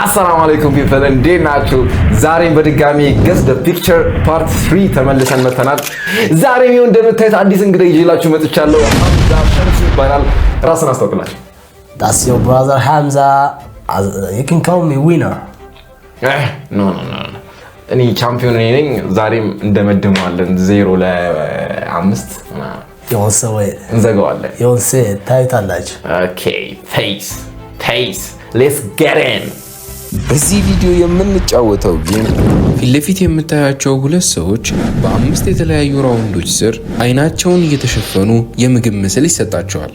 አሰላሙ አለይኩም ፒፕል እንዴት ናችሁ? ዛሬም በድጋሚ ገስ ዘ ፒክቸር ፓርት 3 ተመልሰን መተናል። ዛሬም ይሁን እንደምታዩት አዲስ እንግዳ ይዤላችሁ መጥቻለሁ። ሐምዛ ሸምሱ ይባላል። ራስን አስተዋውቅላችሁ። That's your brother Hamza. You can call me winner. ኖ እኔ ቻምፒዮን ነኝ። ዛሬም እንደመድመዋለን 0-5 እንዘጋዋለን። ታዩታላችሁ። ኦኬ ፌስ ሌትስ ጌት ኢን። በዚህ ቪዲዮ የምንጫወተው ጌም ፊት ለፊት የምታያቸው ሁለት ሰዎች በአምስት የተለያዩ ራውንዶች ስር አይናቸውን እየተሸፈኑ የምግብ ምስል ይሰጣቸዋል።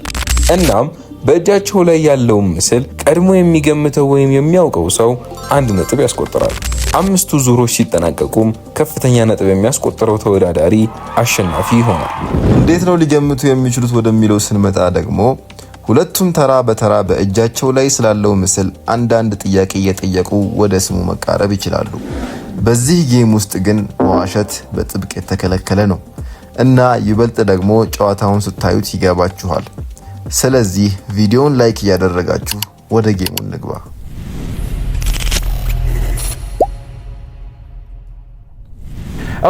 እናም በእጃቸው ላይ ያለውን ምስል ቀድሞ የሚገምተው ወይም የሚያውቀው ሰው 1 ነጥብ ያስቆጥራል። 5ቱ ዙሮች ሲጠናቀቁም ከፍተኛ ነጥብ የሚያስቆጥረው ተወዳዳሪ አሸናፊ ይሆናል። እንዴት ነው ሊገምቱ የሚችሉት ወደሚለው ስንመጣ ደግሞ ሁለቱም ተራ በተራ በእጃቸው ላይ ስላለው ምስል አንዳንድ ጥያቄ እየጠየቁ ወደ ስሙ መቃረብ ይችላሉ። በዚህ ጌም ውስጥ ግን መዋሸት በጥብቅ የተከለከለ ነው እና ይበልጥ ደግሞ ጨዋታውን ስታዩት ይገባችኋል። ስለዚህ ቪዲዮውን ላይክ እያደረጋችሁ ወደ ጌሙ እንግባ።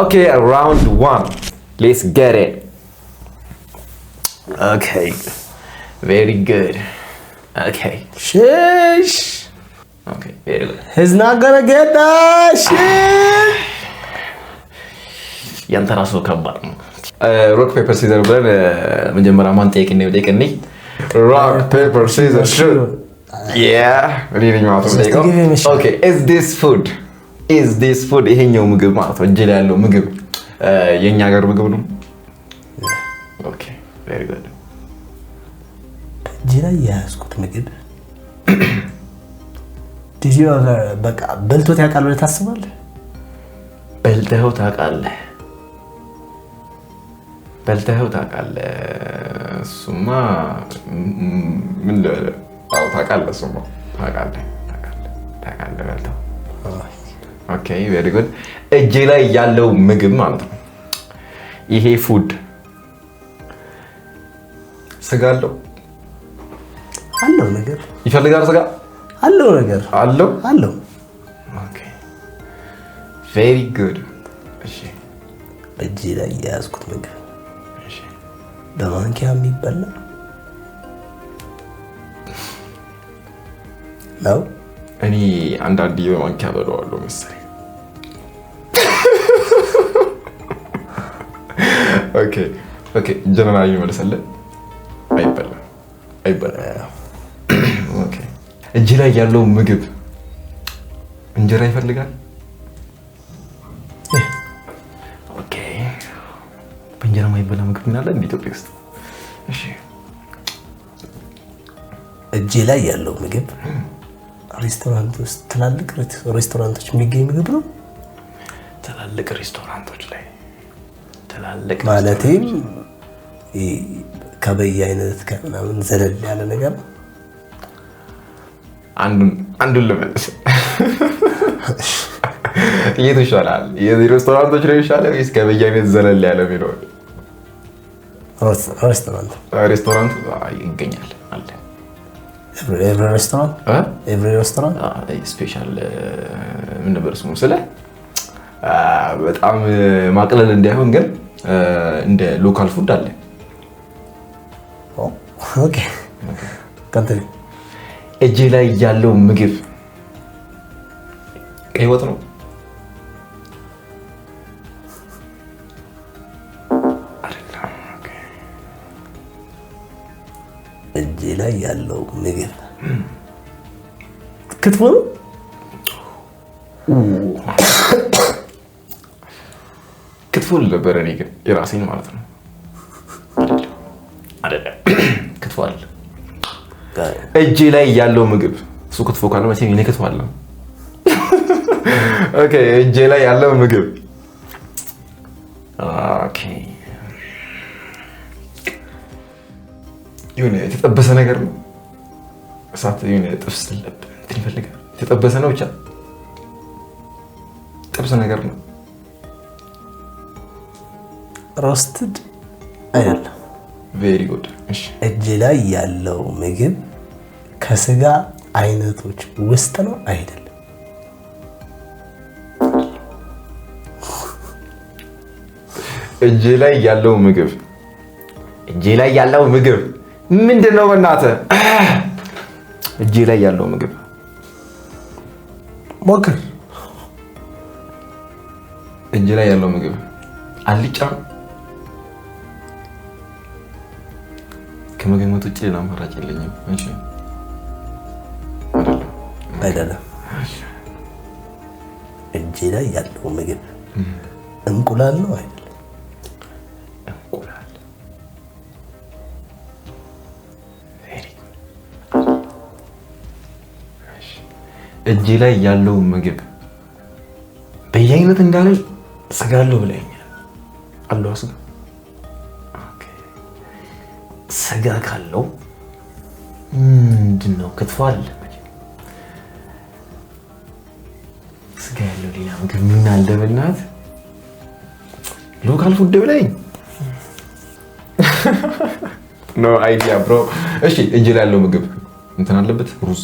ኦኬ ራውንድ 1 ሌትስ ጌት ኢት። ኦኬ very good. Okay. Sheesh. Okay, very good. He's not gonna get that shit. ያንተ ራሱ ከባድ ነው። ሮክ ፔፐር ሲዘር ብለን መጀመሪያ ማን ጠይቅኔ ሮክ ፔፐር ሲዘር ሹት እኔ ነኝ ማለት ነው። ኦኬ is this food ይሄኛው ምግብ ማለት ነው። እጅ ላይ ያለው ምግብ የኛ ሀገር ምግብ ነው። ኦኬ very good. እጅ ላይ ያዝኩት ምግብ ዲዩ በቃ በልቶት ያውቃል ብለህ ታስባለህ? በልተኸው ታውቃለህ? እሱማ ምን አው ታውቃለህ? እሱማ ታውቃለህ በልተኸው። ኦኬ ቬሪ ጉድ። እጄ ላይ ያለው ምግብ ማለት ነው። ይሄ ፉድ ስጋ አለው ነገር ይፈልጋል። ስጋ አለው ነገር አለው። ኦኬ ቬሪ ጉድ። እሺ በእጄ ላይ ያዝኩት ምግብ እሺ በማንኪያ የሚበላ ነው። እኔ አንዳንዴ በማንኪያ በለዋለሁ መሰለኝ። ኦኬ ጀነራሊ መልሰለ አይበላም። ኦኬ እጅ ላይ ያለው ምግብ እንጀራ ይፈልጋል። ኦኬ በእንጀራ የማይበላ ምግብ ምን አለ እንደ ኢትዮጵያ ውስጥ? እሺ እጅ ላይ ያለው ምግብ ሬስቶራንት ውስጥ ትላልቅ ሬስቶራንቶች የሚገኝ ምግብ ነው። ትላልቅ ሬስቶራንቶች ላይ ማለቴም ከበየአይነት ከምናምን ዘለል ያለ ነገር ነው። አንዱን ልመልስ። የቱ ይሻላል? የዚህ ሬስቶራንቶች ነው ይሻላል ወይስ ከበየአይነት ዘለል ያለ ቢሮ? ሬስቶራንት ይገኛል አለ። ኤቭሪ ሬስቶራንት ስፔሻል ምን ነበር ስሙ? በጣም ማቅለል እንዳይሆን ግን እንደ ሎካል ፉድ አለ። ኦኬ ካንተሪ እጄ ላይ ያለው ምግብ ቀይ ወጥ ነው። እጄ ላይ ያለው ምግብ ክትፎ ነው። ክትፎ ነበር። እኔ ግን የራሴን ማለት ነው አይደለም። ክትፎ አለ እጄ ላይ ያለው ምግብ እሱ ክትፎ ካለ መቼም እኔ ክትፎ አለ። ኦኬ እጄ ላይ ያለው ምግብ ኦኬ የሆነ የተጠበሰ ነገር ነው። እሳት የሆነ ጥብስ እንትን ይፈልጋል። የተጠበሰ ነው ብቻ ጥብስ ነገር ነው። ሮስትድ አይደለም። ቬሪ ጉድ። እሺ እጅ ላይ ያለው ምግብ ከስጋ አይነቶች ውስጥ ነው አይደለም? እጄ ላይ ያለው ምግብ ምንድነው? በእናትህ እጄ ላይ ያለው ምግብ ሞክር። እጄ ላይ ያለው ምግብ አልጫ ከመገመት ውጭ ሌላ አማራጭ የለኝም። እሺ አይደለም። እጄ ላይ ያለው ምግብ እንቁላል ነው አይደል? እንቁላል። እጄ ላይ ያለው ምግብ በየአይነት እንዳለ ስጋ አለው ብለኸኛል። አለው ስጋ። ኦኬ ስጋ ካለው ምንድን ነው? ክትፎ አለ። ስጋ ያለው ሌላ ምግብ ምን አለ? በእናትህ ሎካል ፉድ ብለኸኝ። ኖ አይዲያ ብሮ። እሺ እጄ ላይ ያለው ምግብ እንትን አለበት? ሩዝ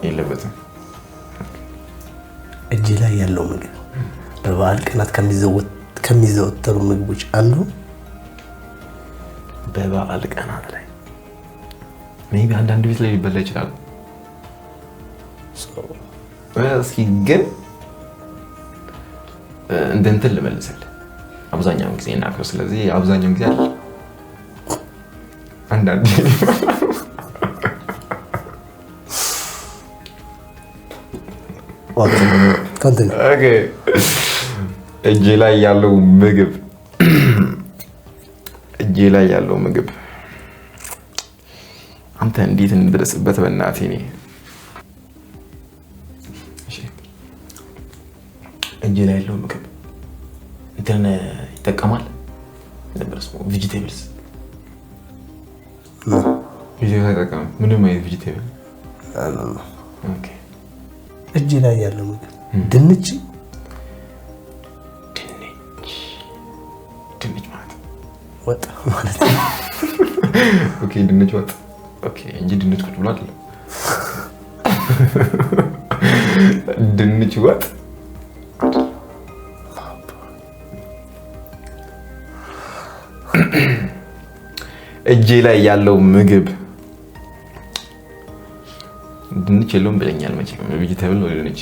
የለበትም። እጄ ላይ ያለው ምግብ በበዓል ቀናት ከሚዘወተሩ ምግቦች አንዱ። በበዓል ቀናት ላይ ሜቢ አንዳንድ ቤት ላይ ሊበላ ይችላል። እስኪ ግን እንትን ልመልስልህ። አብዛኛውን ጊዜ እናውቀው። ስለዚህ አብዛኛውን ጊዜ አለ አንዳንድ እጄ ላይ ያለው ምግብ አንተ እንዴት እንድረስበት በእናትህ። እኔ እጄ ላይ ያለው ምግብ እንትን ይጠቀማል። ቬጂቴብልስ አይጠቀምም። ምንም አይነት ቬጂቴብል። እጄ ላይ ያለው ምግብ ድንች ወጥ ማለት ነው። ኦኬ ድንች ወጥ። ኦኬ እንጂ ድንች ቁጭ ብሎ አይደለም። ድንች ወጥ። እጄ ላይ ያለው ምግብ ድንች የለውም ብለኛል። መቼም ቬጂቴብል ነው ድንች።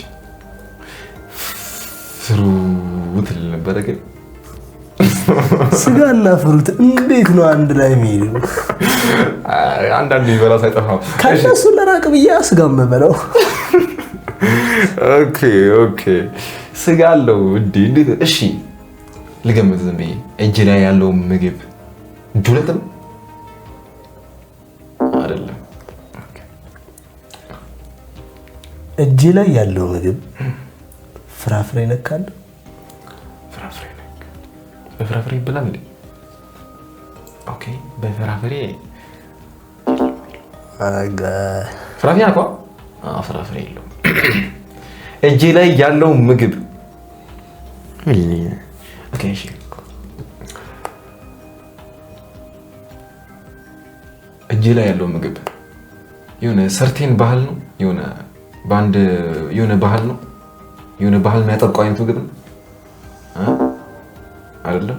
ፍሩት ነበረ ግን ስጋና ፍሩት እንዴት ነው አንድ ላይ የሚሄዱ? አንዳንድ ይበላ ሳይጠፋም ከእነሱ ለራቅ ብዬ ስጋ የምበላው። ኦኬ ስጋ አለው እንዴት? እሺ ልገምት ዝም ብዬ። እጄ ላይ ያለው ምግብ ዱለት ነው አይደለም? እጄ ላይ ያለው ምግብ ፍራፍሬ ነካል። በፍራፍሬ ይበላል እንዴ? ኦኬ በፍራፍሬ ፍራፍሬ አቋ ፍራፍሬ የለውም። እጄ ላይ ያለው ምግብ ኦኬ እሺ እጄ ላይ ያለው ምግብ የሆነ ሰርቴን ባህል ነው። የሆነ ባህል ነው። የሆነ ባህል የሚያጠብቀው አይነት ምግብ ነው አይደለም?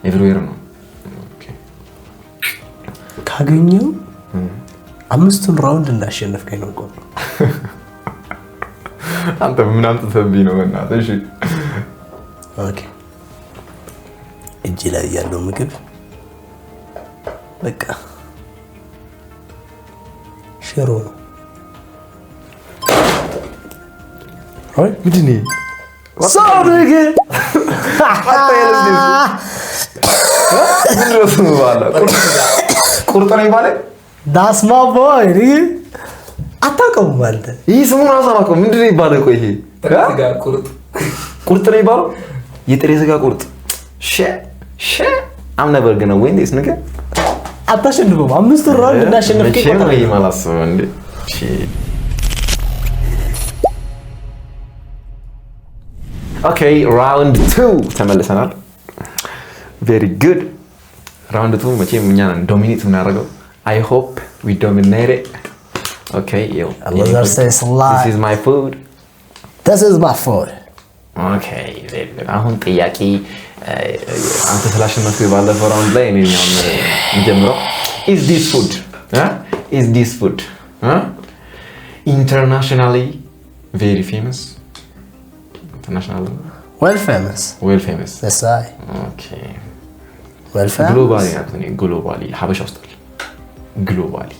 ኤቭሪዌር ነው። ኦኬ ካገኘው 5ቱን ራውንድ እንዳሸነፍከኝ ነው ቆጥ። አንተ ምን አምጥተህብኝ ነው በእናትህ? እሺ ኦኬ እጄ ላይ ያለው ምግብ በቃ ሽሮ ነው። አይ ምንድን ነው ሳውዲግ ቁርጥ ነው ይባላል። ዳስማ ቦይ አታውቀውም ማለት ይህ ስሙን አሳማከው ምንድን ነው ይባላል? ቆይ ይሄ ቁርጥ ነው ይባላል። የጥሬ ስጋ ቁርጥ አም ነበር ግን ወይ እንደስ ነገር አታሸንፈው። 5ቱን ራውንድ እንዳሸነፍከኝ ነው የማላስበው እንዴ? ኦኬ ራውንድ 2 ተመልሰናል። ቬሪ ጉድ። ራውንድ 2 መቼም እኛ ነን ዶሚኔት የምናደርገው። አይ ሆፕ ዊ ዶሚኔት Okay, yo. Another says lie. This is my food. This is my food. Okay. አሁን ጥያቄ አንተ ስላሸነፍክ ባለፈው ራውንድ ላይ እኔ ነው የምጀምረው። Is this food? Is this food? Internationally very famous? Internationally? Well famous. Well famous. That's right. Okay. Well famous. Globally يعني globally ሀበሻ ውስጥ አለ። Globally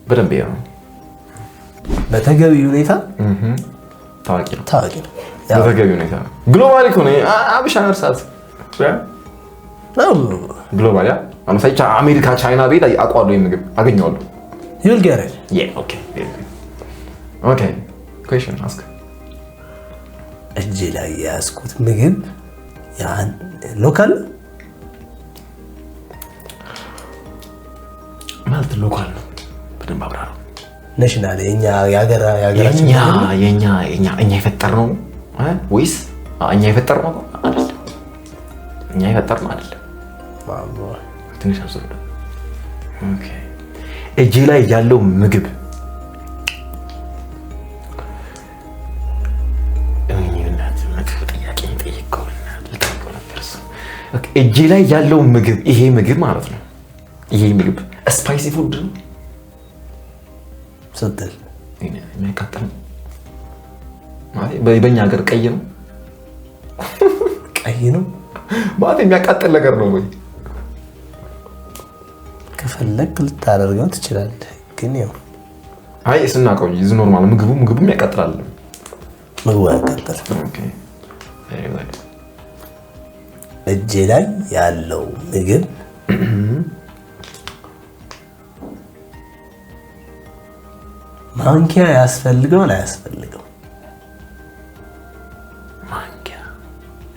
በደንብ ያው በተገቢ ሁኔታ ታዋቂ ነው። ታዋቂ ነው። በተገቢ ሁኔታ ግሎባሊ ከሆነ ሀበሻ ነርሳት ግሎባሊ አመሳይ አሜሪካ ቻይና ቤት አቋሉ ምግብ አገኘዋለሁ። You'll get it. Yeah, okay. Okay. Question ask. እጄ ላይ ያስኩት ምግብ ያን ሎካል ማለት ሎካል ነው። በደንብ አብራራ። ናሽናል የሀገራችን እኛ የፈጠርነው ወይስ እኛ የፈጠርነው አይደለም? እኛ የፈጠርነው አይደለም። ትንሽ አብዝሩ። ኦኬ። እጄ ላይ ያለው ምግብ እጄ ላይ ያለው ምግብ ይሄ ምግብ ማለት ነው። ይሄ ምግብ ስፓይሲ ፉድ ነው። ስትል የሚያቃጥል ነው ማለት በእኛ ሀገር ቀይ ነው። ቀይ ነው ማለት የሚያቃጥል ነገር ነው ወይ? ከፈለክ ልታደርገው ትችላለህ፣ ግን ያው አይ ስናቀው ይዝ ኖርማል ምግቡ የሚያቃጥላል። ምግቡ ያቃጥላል። ኦኬ። እጄ ላይ ያለው ምግብ ማንኪያ ያስፈልገው ላይ ያስፈልገው? ማንኪያ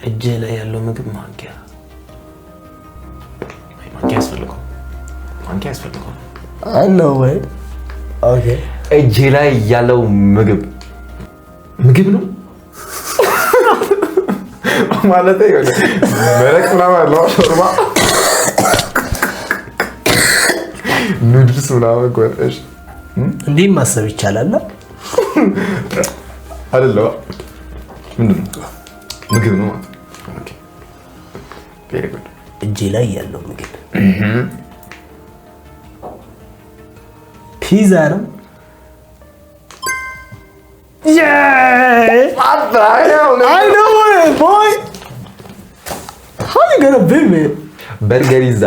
እጄ ላይ ያለው ምግብ ማንኪያ ያስፈልገው? ማንኪያ ያስፈልገው? አይ ነው ወይ? ኦኬ። እጄ ላይ ያለው ምግብ ነው ማለት ነው። መረቅ ምናምን አለው ሾርባ ኑድልስ ምናምን ቆርጠሽ እንዲህ ማሰብ ይቻላል አይደለም? ምንድን ነው? ምግብ ነው ማለት ነው። ኦኬ ቬሪ ጉድ። እጄ ላይ ያለው ምግብ ፒዛ ነው። Yeah! I know it, boy! How you gonna beat me? በርገሪዛ።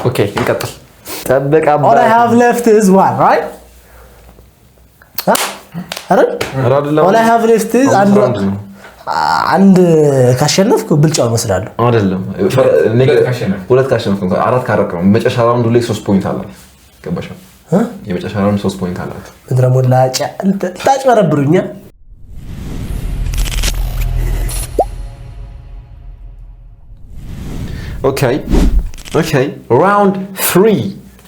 ኦኬ እንቀጥል። ጠብቅ አባ። All I have left is one, right? አይደል? All I have left is አንድ ካሸነፍኩ ብልጫው መስላለሁ። አይደለም ሁለት ካሸነፍኩ አራት ካረክ ነው። መጨረሻ ራውንዱ ላይ 3 ፖይንት አላት። ገባሽ? የመጨረሻ ራውንድ 3 ፖይንት አላት። ምድረ ሞላጫ ታጭበረብሩኛ። ኦኬ ራውንድ 3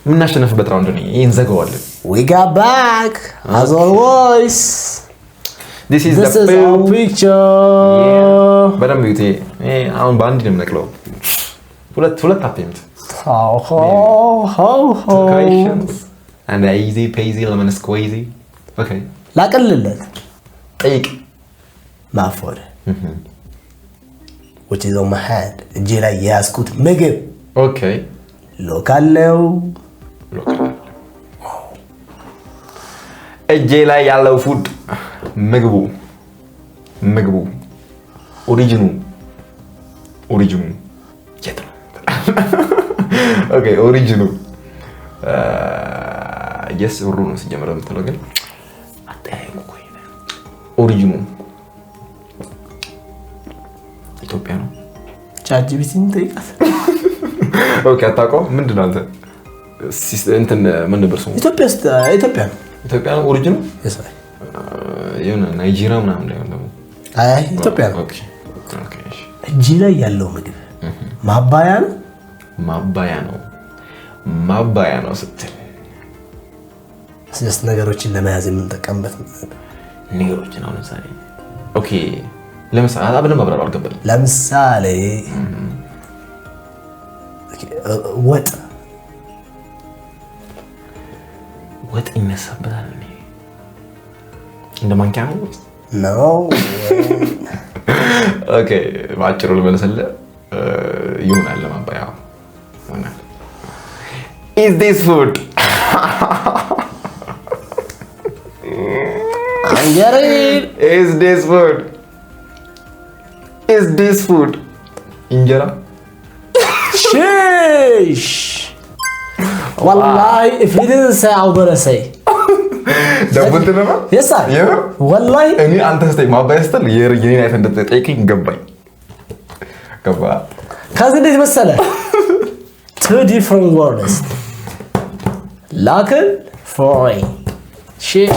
የምናሸነፍበት ራውንድ ነው። ይሄን ዘጋዋለን። We got back as always. This is our picture. በደንብ ይቴ አሁን በአንድ ነው የምነቅለው። ሁለት አፔንት and easy peasy lemon squeezy. Okay. ላቀልለት ጠይቅ ማፎድ which is on my hand. እጄ ላይ ያስኩት ምግብ Okay. ሎካል ነው። እጄ ላይ ያለው ፉድ ምግቡ ኦሪጂኑ የት ነው? ኦኬ ኦሪጂኑ የስ ብሩ ነው ሲጀምር የምትለው ግን አጠያየቁ ቆይ ኦሪጂኑ ኢትዮጵያ ነው። ቻጂቢቲን ጠይቃት። ኦኬ አታውቀውም? ምንድን ነው አንተ እንትን ምን ነበር ስሙ? ኢትዮጵያ ነው። ኢትዮጵያ ነው ኦሪጂኑ? የሳይ የሆነ ናይጄሪያ ምናምን ነው ያለው። አይ ኢትዮጵያ ነው። ኦኬ እሺ። እጄ ላይ ያለው ምግብ ማባያ ነው ስትል ስድስት ነገሮችን ለመያዝ የምንጠቀምበት ነገሮችን አሁን ለምሳሌ ኦኬ ለምሳሌ አብረን ማብራሪያ አልገባኝም። ወጥ ይነሳበታል እንደ ማንኪያ ነው ነው ኦኬ ባጭሩ ልመልስልህ ይሆናል ለማባያው ይሆናል is this food is this food እንጀራ sheesh wallahi if he didn't say I'll better say ደቡት ነው yes sir wallahi እኔ አንተ ስተይ ማባያስተል የኔን አይተ እንደጠይቀኝ ገባ ከዚህ እንዴት መሰለ two different words laken for shit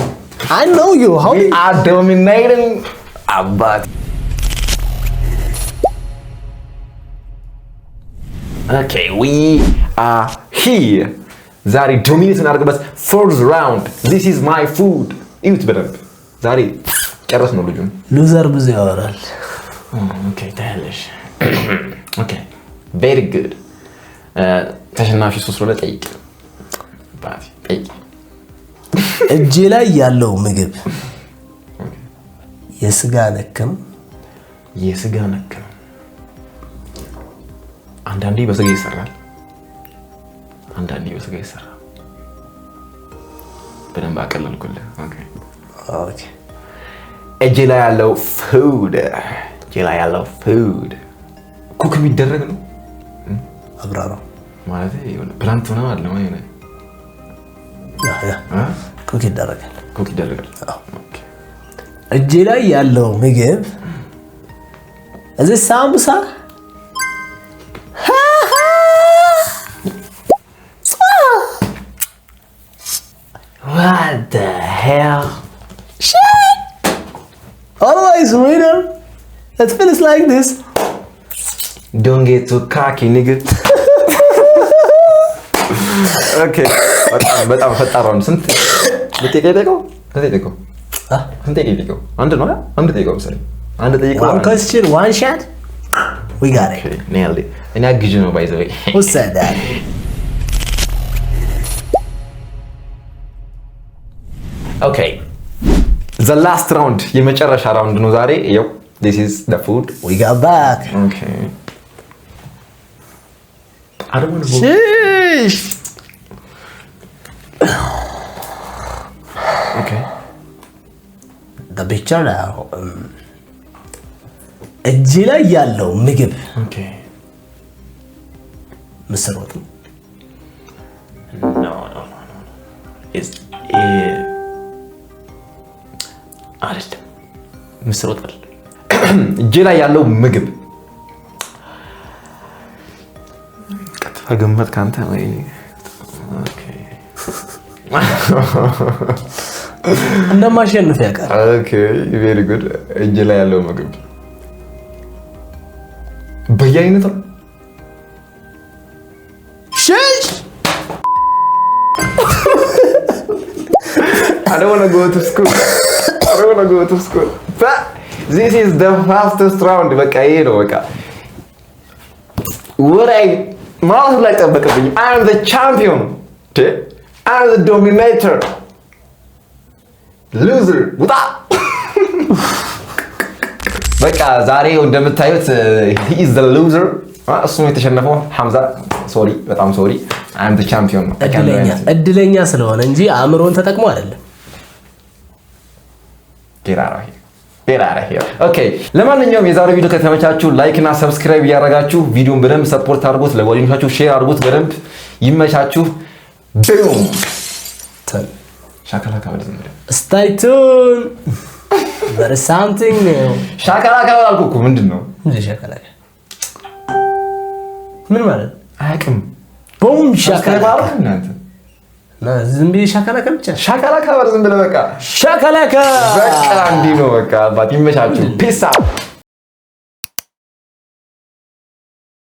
I know you how we are dominating about okay we are here ዛሬ ዶሚኔት እናደርግበት fourth round this is my food እዩት በደንብ ዛሬ ጨረስ ነው ልጁን ሉዘር ብዙ ያወራል okay ታያለሽ okay very good ተሸናፊ ሶስት ነው ለጠይቅ ባቲ ጠይቅ እጄ ላይ ያለው ምግብ የስጋ ነክም አንዳንዴ በስጋ ይሰራል በደንብ አቀለልኩልህ ኦኬ እጄ ላይ ያለው ፉድ ኩክ ቢደረግ ነው አብራራ ማለት የሆነ ፕላንት ነው አይደል ማለት ያ ኩክ ይደረጋል ኦኬ እጄ ላይ ያለው ምግብ እዚህ ሳምቡሳ What the hell? Shit! Always winner. It feels like this. Don't get too cocky, nigga. Okay. በጣም ፈጣራው ስንት ልትጠይቀው? አንድ ነው አንድ ጠይቀው መሰለኝ አንድ ጠይቀው one question one shot we got it okay nailed it and I give you by the way who said that okay the last round የመጨረሻ round ነው ዛሬ ይኸው this is the food we got back okay I don't want to go sheesh okay the picture now እጄ ላይ ያለው ምግብ okay ምስር ወጥ no it's አይደለም ምስር ወጥ እጄ ላይ ያለው ምግብ ቀጥታ ገመት ካንተ ወይ ኦኬ እንደማሸንፍ ያውቃል ኦኬ ቬሪ ጉድ እጄ ላይ ያለው ምግብ በየአይነት ነው sheesh I don't want to go to school but this is the fastest round በቃ ይሄ ነው በቃ ወራይ ማለት ላይ ተበቀብኝ I am the champion I am the dominator loser ውጣ በቃ ዛሬ እንደምታዩት he is the loser እሱ ነው የተሸነፈው ሐምዛ ሶሪ በጣም ሶሪ I am the champion እድለኛ ስለሆነ እንጂ አእምሮን ተጠቅሞ አይደለም ኦኬ ለማንኛውም የዛሬው ቪዲዮ ከተመቻችሁ ላይክ እና ሰብስክራይብ ያደረጋችሁ ቪዲዮን በደንብ ሰፖርት አድርጉት ለጓደኞቻችሁ ሼር አድርጉት በደንብ ይመቻችሁ ቡም ሻካላካ ወደ ዘመደ stay tuned there is something new ሻካላካ አልኩኩ ምንድነው ሻካላካ ምን ማለት አያውቅም ቡም ሻካላካ እናንተ ዝም ብዬ ሻካላካ ብቻ ሻካላካ ዝም ብለህ በቃ ሻካላካ በቃ እንዲህ ነው በቃ አባት ይመቻችሁ ፒስ አውት